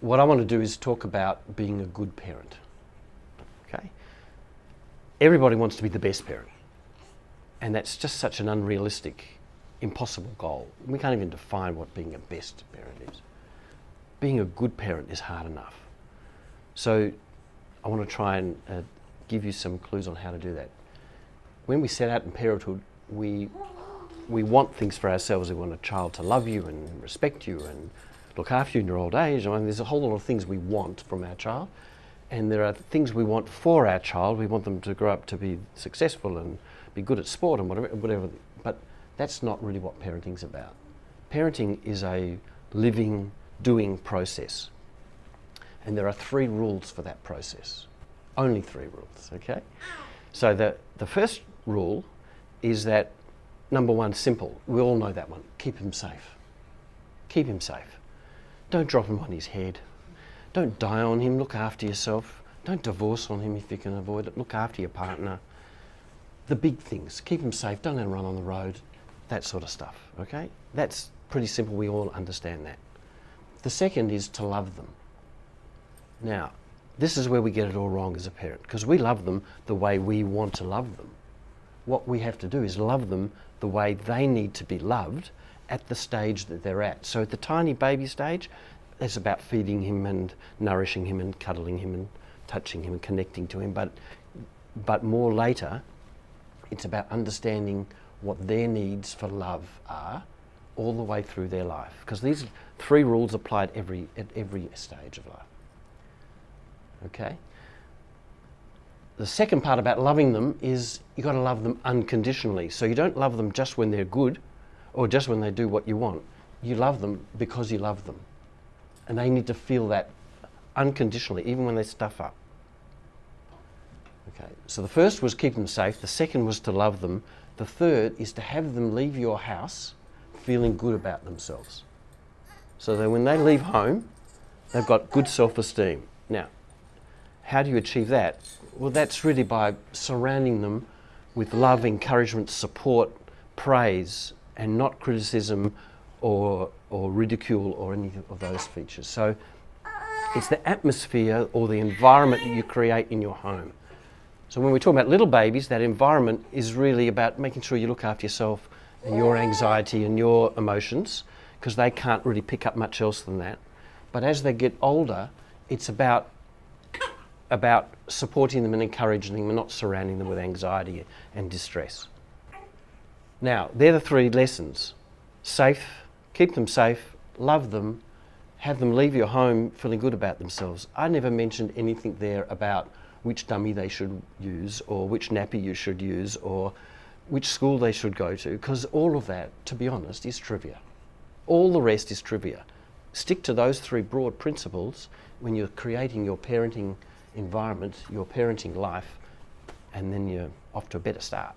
what I want to do is talk about being a good parent. Okay? Everybody wants to be the best parent. And that's just such an unrealistic, impossible goal. We can't even define what being a best parent is. Being a good parent is hard enough. So I want to try and give you some clues on how to do that. When we set out in parenthood, we want things for ourselves. We want a child to love you and respect you and look after you in your old age. I mean, there's a whole lot of things we want from our child. And there are things we want for our child. We want them to grow up to be successful and be good at sport and whatever. But that's not really what parenting's about. Parenting is a living, doing process. And there are 3 rules for that process. Only 3 rules, okay? So the first rule is that, number 1, simple. We all know that one. Keep him safe. Keep him safe. Don't drop him on his head. Don't die on him. Look after yourself. Don't divorce on him if you can avoid it. Look after your partner. The big things. Keep him safe. Don't let him run on the road. That sort of stuff, okay? That's pretty simple. We all understand that. The second is to love them. Now, this is where we get it all wrong as a parent, because we love them the way we want to love them. What we have to do is love them the way they need to be loved at the stage that they're at. So at the tiny baby stage, it's about feeding him and nourishing him and cuddling him and touching him and connecting to him. But more later, it's about understanding what their needs for love are all the way through their life. Because these 3 rules apply at every stage of life. Okay? The second part about loving them is you've got to love them unconditionally. So you don't love them just when they're good or just when they do what you want. You love them because you love them. And they need to feel that unconditionally, even when they stuff up. Okay, so the first was keep them safe. The second was to love them. The third is to have them leave your house feeling good about themselves. So that when they leave home, they've got good self-esteem. Now, how do you achieve that? Well, that's really by surrounding them with love, encouragement, support, praise, and not criticism or ridicule or any of those features. So it's the atmosphere or the environment that you create in your home. So when we talk about little babies, that environment is really about making sure you look after yourself and your anxiety and your emotions, because they can't really pick up much else than that. But as they get older, it's about supporting them and encouraging them and not surrounding them with anxiety and distress. Now, they're the 3 lessons. Safe, keep them safe, love them, have them leave your home feeling good about themselves. I never mentioned anything there about which dummy they should use or which nappy you should use or which school they should go to, because all of that, to be honest, is trivia. All the rest is trivia. Stick to those 3 broad principles when you're creating your parenting environment, your parenting life, and then you're off to a better start.